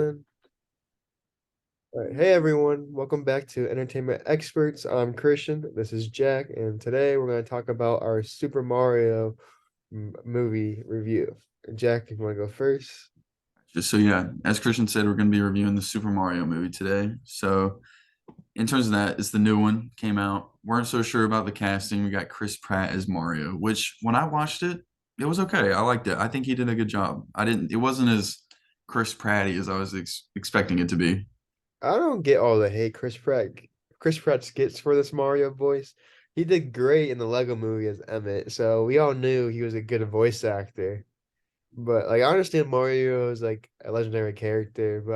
All right. Hey everyone, welcome back to Entertainment Experts. I'm Christian. This is Jack, and today we're going to talk about our Super Mario movie review. Jack, if you want to go first. So yeah, as Christian said, we're going to be reviewing the Super Mario movie today. So in terms of that, it's the new one, came out. Weren't so sure about the casting. We got Chris Pratt as Mario, which when I watched it, it was okay. I liked it. I think he did a good job. It wasn't as Chris Pratty as I was expecting it to be. I don't get all the hate Chris Pratt gets for this Mario voice. He did great in the Lego movie as Emmett, so we all knew he was a good voice actor. But like I understand Mario is like a legendary character, but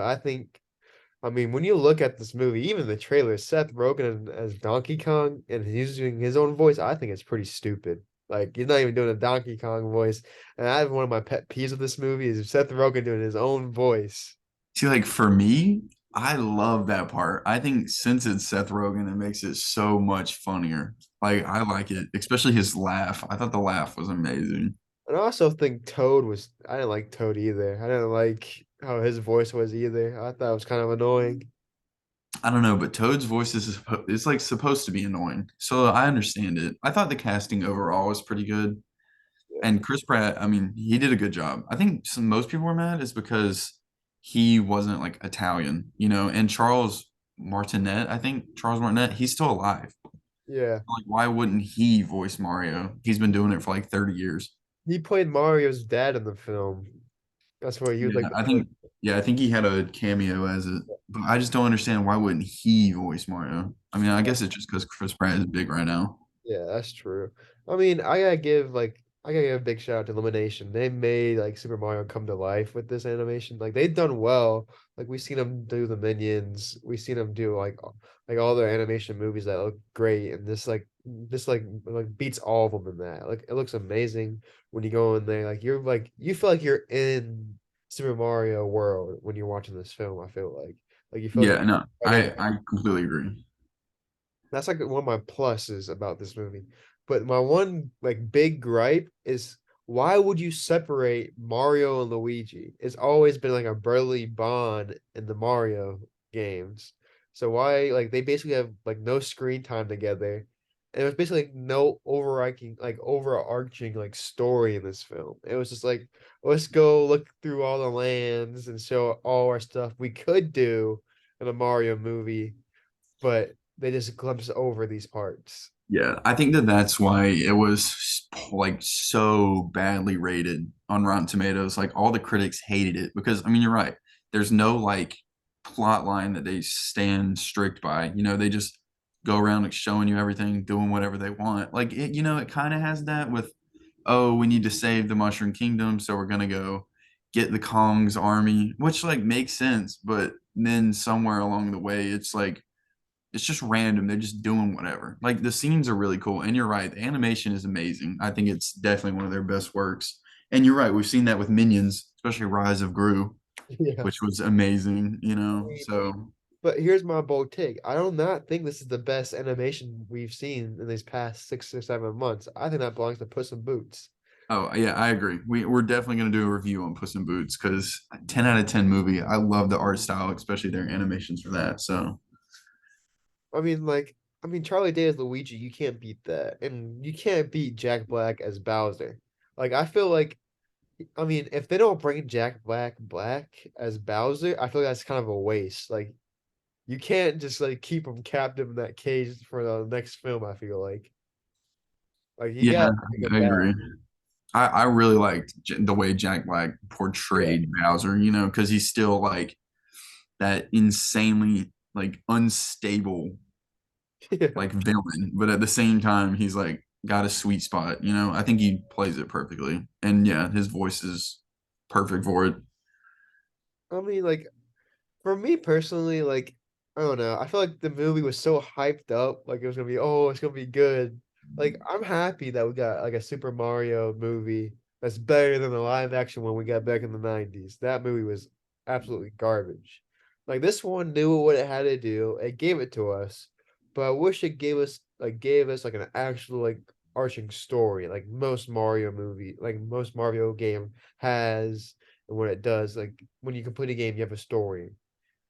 I mean, when you look at this movie, even the trailer, Seth Rogen as Donkey Kong and he's using his own voice, I think it's pretty stupid. Like he's not even doing a Donkey Kong voice. And I have one of my pet peeves of this movie is Seth Rogen doing his own voice. See, like for me, I love that part. I think since it's Seth Rogen, it makes it so much funnier. Like I like it, especially his laugh. I thought the laugh was amazing. And I also think I didn't like Toad either. I didn't like how his voice was either. I thought it was kind of annoying. I don't know, but Toad's voice is like supposed to be annoying, so I understand it. I thought the casting overall was pretty good, Yeah. and Chris Pratt, I mean, he did a good job. I think most people were mad is because he wasn't like Italian, and Charles Martinet, I think Charles Martinet, he's still alive. Yeah. Like, why wouldn't he voice Mario? He's been doing it for like 30 years. He played Mario's dad in the film. That's why he was like Yeah, the I voice. think, yeah, I think he had a cameo as it, but I just don't understand why wouldn't he voice Mario? I mean, I guess it's just because Chris Pratt is big right now. Yeah, that's true. I mean, I gotta give a big shout out to Illumination. They made like Super Mario come to life with this animation. Like they've done well. Like we've seen them do the Minions. We've seen them do like all their animation movies that look great. And this beats all of them in that. Like it looks amazing when you go in there. Like you feel like you're in Super Mario world when you're watching this film. I feel like you feel like Yeah, no, you're right in. I completely agree. That's like one of my pluses about this movie. But my one like big gripe is why would you separate Mario and Luigi? It's always been like a brotherly bond in the Mario games. So why like they basically have like no screen time together. And it was basically like, no overarching like story in this film. It was just like let's go look through all the lands and show all our stuff we could do in a Mario movie, but they just glimpse over these parts. Yeah, I think that that's why it was like so badly rated on Rotten Tomatoes. Like all the critics hated it because I mean, you're right. There's no like plot line that they stand strict by. They just go around like showing you everything, doing whatever they want. Like it kind of has that with, oh, we need to save the Mushroom Kingdom, so we're gonna go get the Kong's army, which like makes sense, but then somewhere along the way, it's just random. They're just doing whatever. Like the scenes are really cool. And you're right. The animation is amazing. I think it's definitely one of their best works. And you're right. We've seen that with Minions, especially Rise of Gru, Yeah. which was amazing. So, But here's my bold take. I do not think this is the best animation we've seen in these past 6 or 7 months. I think that belongs to Puss in Boots. oh, yeah, I agree. We're definitely going to do a review on Puss in Boots because 10 out of 10 movie. I love the art style, especially their animations for that. So, I mean, Charlie Day as Luigi, you can't beat that. And you can't beat Jack Black as Bowser. Like, I feel like, I mean, if they don't bring Jack Black as Bowser, I feel like that's kind of a waste. Like, you can't just like keep him captive in that cage for the next film, I feel like you yeah, gotta bring him I back. agree. I really liked the way Jack Black Yeah. portrayed Bowser, because he's still like that insanely like unstable Yeah. like villain, but at the same time he's like got a sweet spot. I think he plays it perfectly. And yeah, his voice is perfect for it. I mean, like for me personally, like I don't know. I feel like the movie was so hyped up, like it was gonna be, oh, it's gonna be good. Like I'm happy that we got like a Super Mario movie that's better than the live action one we got back in the 90s. That movie was absolutely garbage. Like this one knew what it had to do. It gave it to us, but I wish it gave us like an actual like arching story, like most Mario game has. and when it does, like when you complete a game, you have a story.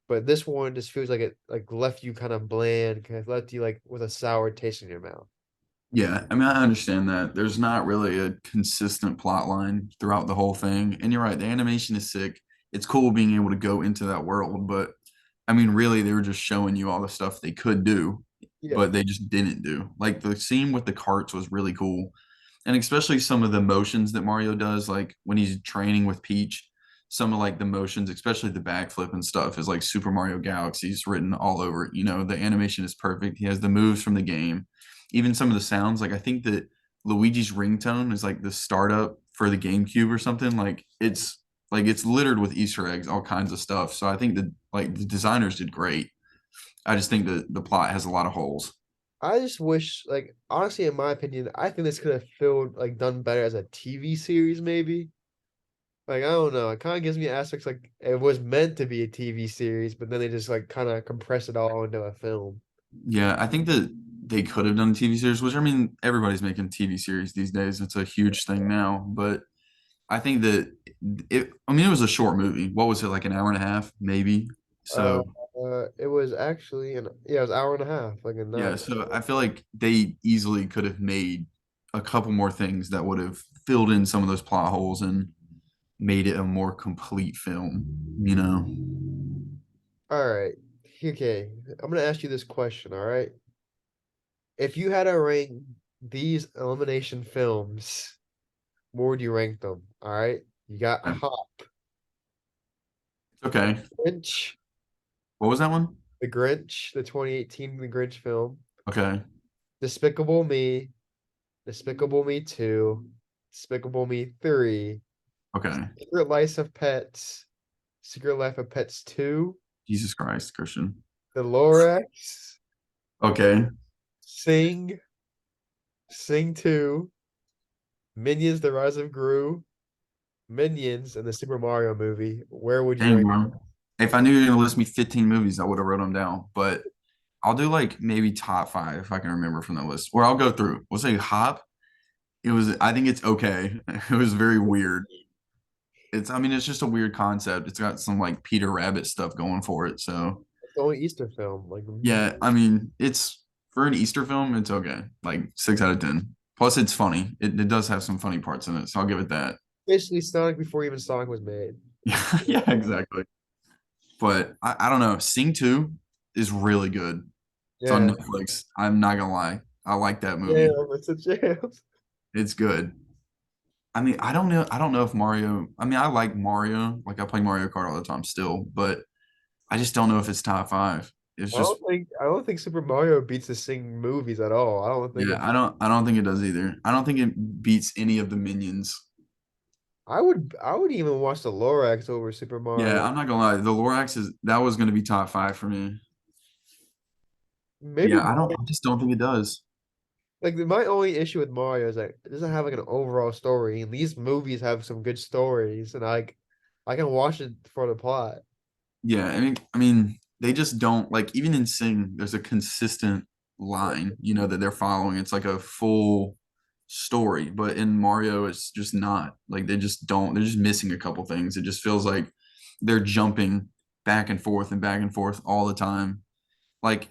But this one just feels like it like left you kind of bland, kind of left you like with a sour taste in your mouth. Yeah, I mean, I understand that. There's not really a consistent plot line throughout the whole thing. And you're right, the animation is sick. It's cool being able to go into that world, but I mean, really, they were just showing you all the stuff they could do, Yeah. but they just didn't do. Like the scene with the carts was really cool. And especially some of the motions that Mario does, like when he's training with Peach, some of like the motions, especially the backflip and stuff, is like Super Mario Galaxy's written all over it. You know, the animation is perfect. He has the moves from the game. Even some of the sounds, like I think that Luigi's ringtone is like the startup for the GameCube or something. Like it's littered with Easter eggs, all kinds of stuff. So I think that like the designers did great. I just think that the plot has a lot of holes. I just wish, like, honestly, in my opinion, I think this could have filled like done better as a TV series, maybe. Like, I don't know. It kind of gives me aspects like it was meant to be a TV series, but then they just like kind of compress it all into a film. Yeah, I think that they could have done a TV series, which I mean, everybody's making TV series these days. It's a huge thing now. But I think that I mean, it was a short movie. What was it, like an hour and a half, maybe? Uh, So, it was actually yeah, it was hour and a half, like a yeah, night. so I feel like they easily could have made a couple more things that would have filled in some of those plot holes and made it a more complete film, you know? All right. Okay. I'm gonna ask you this question, all right? If you had to rank these elimination films, where would you rank them? All right. You got Okay. Hop, Okay. Grinch, What was that one? The Grinch, the 2018 The Grinch film, Okay. Despicable Me, Despicable Me 2, Despicable Me 3, Okay. Secret Life of Pets, Secret Life of Pets 2, Jesus Christ, Christian. The Lorax, Okay. Sing, Sing 2, Minions: The Rise of Gru, Minions, and the Super Mario movie. Where would you Dang, rank? bro. If I knew you were gonna list me 15 movies, I would have wrote them down. But I'll do like maybe top five if I can remember from that list. Or I'll go through. We'll say Hop. It was I think it's okay. It was very weird. It's I mean, it's just a weird concept. It's got some like Peter Rabbit stuff going for it. So It's the only Easter film. Like yeah, I mean, it's for an Easter film, it's okay. Like 6 out of 10. Plus it's funny. It does have some funny parts in it, so I'll give it that. basically Sonic before even Sonic was made. Yeah, yeah, exactly. But I don't know. Sing 2 is really good. It's on Yeah. Netflix. I'm not gonna lie. I like that Yeah, movie. it's a jam. It's good. I mean, I don't know. I don't know if Mario. I mean, I like Mario. Like I play Mario Kart all the time still, but I just don't know if it's top five. It's just I don't think Super Mario beats the Sing movies at all. I don't think yeah. it I don't think it does either. I don't think it beats any of the minions. I would even watch the Lorax over Super Yeah, Mario. I'm not gonna lie. The Lorax is that was gonna be top five for me. Maybe Yeah, I just don't think it does. like my only issue with Mario is that it doesn't have like an overall story, and these movies have some good stories, and I can watch it for the plot. Yeah, I mean, they just don't like even in Sing, there's a consistent line, that they're following. It's like a full story, but in Mario, it's just not. Like they just don't, they're just missing a couple things. It just feels like they're jumping back and forth all the time. Like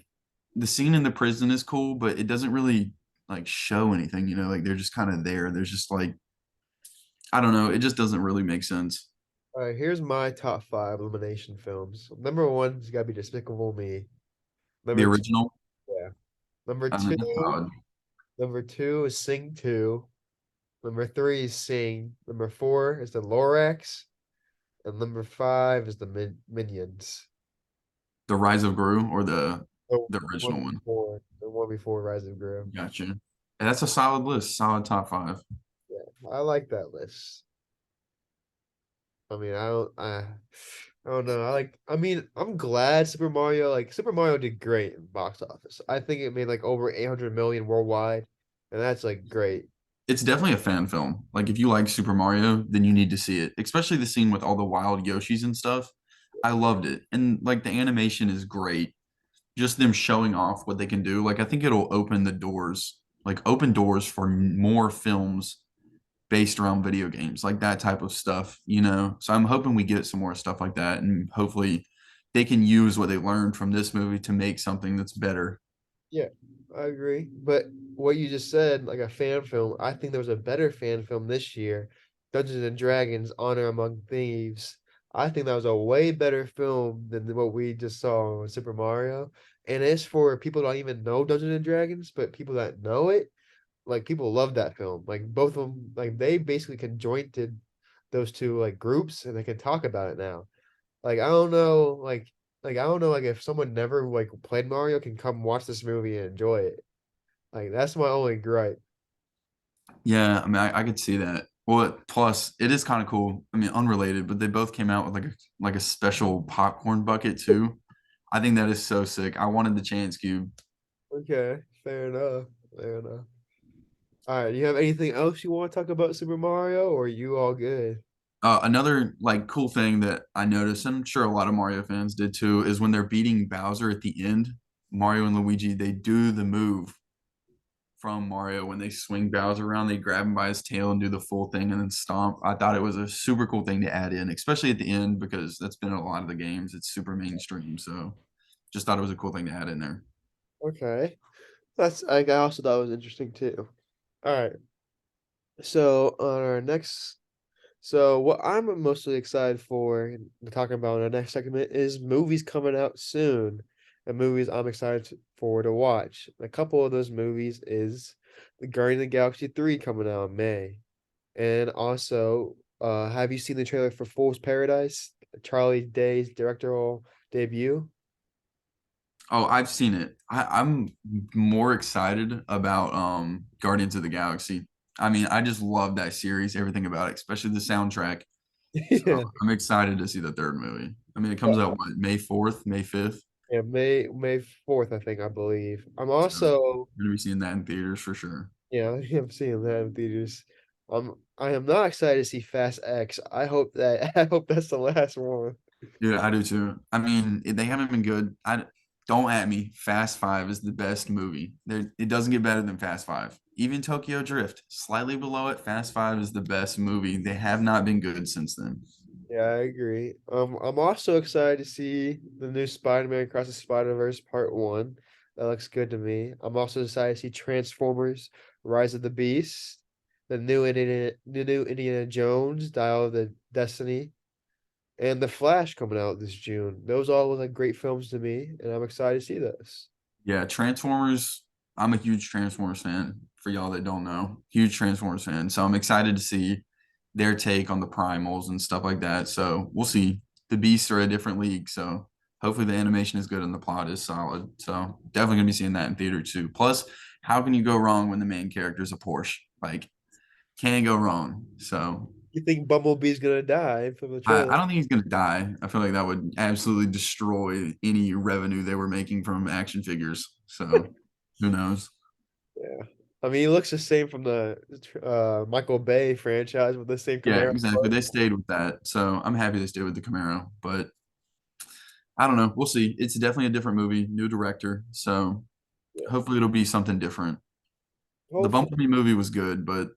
the scene in the prison is cool, but it doesn't really like show anything, like they're just kind of there. There's just like, I don't know, it just doesn't really make sense. All right, here's my top five elimination films. Number one's got to be Despicable Me. The Number two, original, yeah. Number I mean, two, that's odd. number two is Sing 2. Number three is Sing. Number four is the Lorax. And number five is the Minions. The Rise of Gru or the The the original one. the one before Rise of Gru. Gotcha. And that's a solid list, solid top five. Yeah, I like that list. I mean, I don't know. I mean, I'm glad Super Mario did great in box office. I think it made like over 800 million worldwide, and that's like great. It's definitely a fan film. Like if you like Super Mario, then you need to see it. Especially the scene with all the wild Yoshis and stuff. I loved it. And like the animation is great. Just them showing off what they can do. Like I think it'll open the doors, like open doors for more films based around video games, like that type of stuff, you know. So I'm hoping we get some more stuff like that, and hopefully they can use what they learned from this movie to make something that's better. Yeah, I agree. But what you just said, like a fan film, I think there was a better fan film this year, Dungeons and Dragons: Honor Among Thieves. I think that was a way better film than what we just saw in Super Mario. And it's for people who don't even know Dungeons and Dragons, but people that know it, like people love that film. Like both of them, like they basically conjointed those two like groups and they can talk about it now. Like I don't know, like I don't know, like if someone never like played Mario can come watch this movie and enjoy it. Like that's my only gripe. Yeah, I mean, I could see that. Well, plus it is kind of cool. I mean, unrelated, but they both came out with like a special popcorn bucket too. I think that is so sick. I wanted the Chance Cube. Okay, fair enough. Fair enough. All right, you have anything else you want to talk about Super Mario, or are you all good? Another like cool thing that I noticed, and I'm sure a lot of Mario fans did too, is when they're beating Bowser at the end, Mario and Luigi, they do the move from Mario when they swing Bowser around, they grab him by his tail and do the full thing and then stomp. I thought it was a super cool thing to add in, especially at the end because that's been in a lot of the games. It's super mainstream, so just thought it was a cool thing to add in there. Okay, that's I also thought it was interesting too. All right, so on our next, so what I'm mostly excited for and talking about in our next segment is movies coming out soon, and movies I'm excited for to watch. A couple of those movies is the Guardian of the Galaxy 3 coming out in May. And also, have you seen the trailer for Fool's Paradise? Charlie Day's directorial debut? Oh, I've seen it. I'm more excited about Guardians of the Galaxy. I mean, I just love that series, everything about it, especially the soundtrack. So Yeah, I'm excited to see the third movie. I mean, it comes out what, May 4th, May 5th. yeah, May 4th, I think, I believe. I'm So I'm also, gonna be seeing that in theaters for sure. yeah, I'm seeing that in theaters. I am not excited to see Fast X. I hope that I hope that's the last one. Yeah, I do too. I mean, they haven't been good. I don't at me. Fast Five is the best movie. It doesn't get better than Fast Five. Even Tokyo Drift, slightly below it. Fast Five is the best movie. They have not been good since then. Yeah, I agree. I'm also excited to see the new Spider-Man Across the Spider-Verse Part 1. That looks good to me. I'm also excited to see Transformers: Rise of the Beast, the new Indiana Jones, Dial of the Destiny, and The Flash coming out this June. Those all look like great films to me, and I'm excited to see this. Yeah, Transformers. I'm a huge Transformers fan. For y'all that don't know, huge Transformers fan. So I'm excited to see their take on the primals and stuff like that. So we'll see. The Beasts are a different league. So hopefully the animation is good and the plot is solid. So definitely gonna be seeing that in theater too. Plus, how can you go wrong when the main character is a Porsche? Like, can't go wrong. So You think Bumblebee's gonna die from the I trailer? don't think he's gonna die. I feel like that would absolutely destroy any revenue they were making from action figures. So who knows? Yeah. I mean, he looks the same from the Michael Bay franchise with the same Yeah, Camaro. exactly. They stayed with that. So I'm happy they stayed with the Camaro. But I don't know. We'll see. It's definitely a different movie, new director. So Yeah. hopefully it'll be something different. The Hopefully. Bumblebee movie was good, but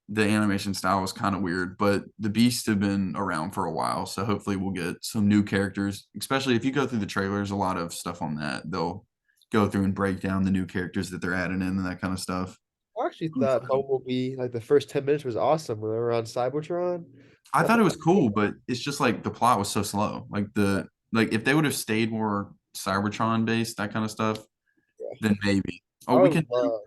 the animation style was kind of weird. But the Beasts have been around for a while. So hopefully we'll get some new characters, especially if you go through the trailers, a lot of stuff on that. They'll go through and break down the new characters that they're adding in and that kind of stuff. I actually I'm thought excited. Bumblebee, like the first 10 minutes was awesome when they were on Cybertron. I I thought it thought, was cool, but it's just like the plot was so slow. Like if they would have stayed more Cybertron based, that kind of stuff, then maybe. Oh, I would love,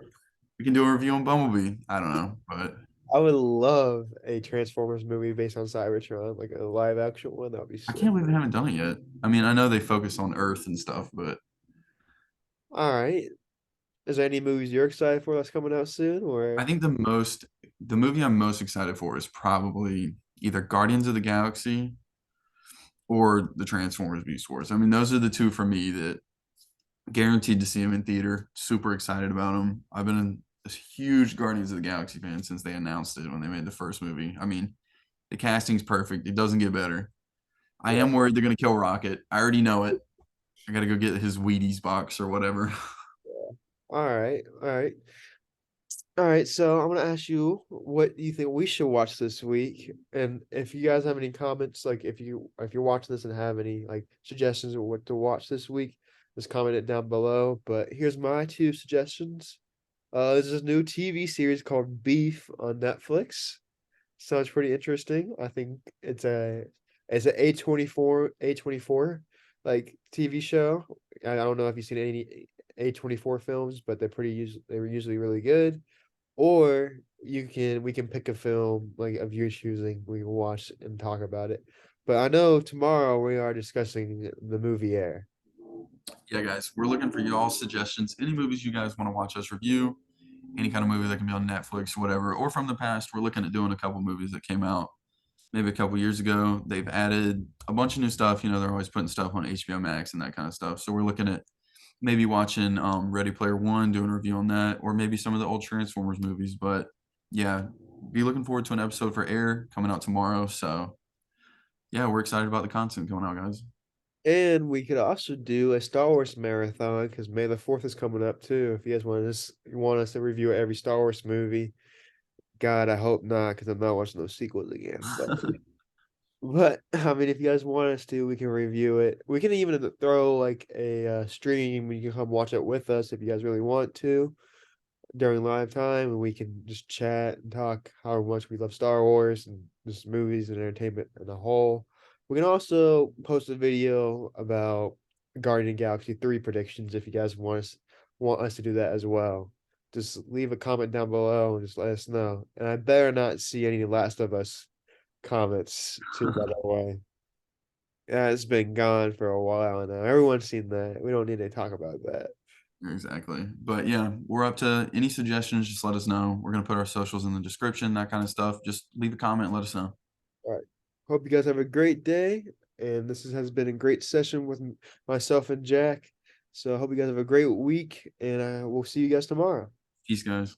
we can do a review on Bumblebee. I don't know, but I would love a Transformers movie based on Cybertron, like a live action one. That would be I sick. can't believe they haven't done it yet. I mean, I know they focus on Earth and stuff, but All right. Is there any movies you're excited for that's coming out soon? I Or think the movie I'm most excited for is probably either Guardians of the Galaxy or the Transformers Beast Wars. I mean, those are the two for me that guaranteed to see them in theater. Super excited about them. I've been a huge Guardians of the Galaxy fan since they announced it when they made the first movie. I mean, the casting's perfect. It doesn't get better. I yeah. am worried they're gonna kill Rocket. I already know it. I gotta go get his Wheaties box or whatever. All right. All right. All right, so I'm gonna ask you what you think we should watch this week, and if you guys have any comments, like if you're watching this and have any like suggestions of what to watch this week, just comment it down below. But here's my two suggestions. There's this new TV series called Beef on Netflix. Sounds pretty interesting. I think it's a A24 like TV show. I don't know if you've seen any A24 films, but they were usually really good. Or we can pick a film like of your choosing. We can watch and talk about it. But I know tomorrow we are discussing the movie Air. Yeah, guys, we're looking for y'all's suggestions. Any movies you guys want to watch us review, any kind of movie that can be on Netflix or whatever, or from the past. We're looking at doing a couple movies that came out maybe a couple years ago. They've added a bunch of new stuff. You know, they're always putting stuff on HBO Max and that kind of stuff. So we're looking at maybe watching Ready Player One, doing a review on that, or maybe some of the old Transformers movies. But yeah, be looking forward to an episode for Air coming out tomorrow. So yeah, we're excited about the content coming out, guys. And we could also do a Star Wars marathon because May the 4th is coming up too. If you guys want us to review every Star Wars movie, God, I hope not, because I'm not watching those sequels again. But I mean, if you guys want us to, we can review it. We can even throw like a stream. You can come watch it with us if you guys really want to during live time, and we can just chat and talk how much we love Star Wars and just movies and entertainment in a whole. We can also post a video about Guardian of the Galaxy 3 predictions if you guys want us to do that as well. Just leave a comment down below and just let us know. And I better not see any Last of Us comments too, by the way. Yeah, it's been gone for a while now. Everyone's seen that. We don't need to talk about that. Exactly. But yeah, we're up to any suggestions. Just let us know. We're going to put our socials in the description, that kind of stuff. Just leave a comment and let us know. All right. Hope you guys have a great day. And has been a great session with myself and Jack. So I hope you guys have a great week. And we'll see you guys tomorrow. Peace, guys.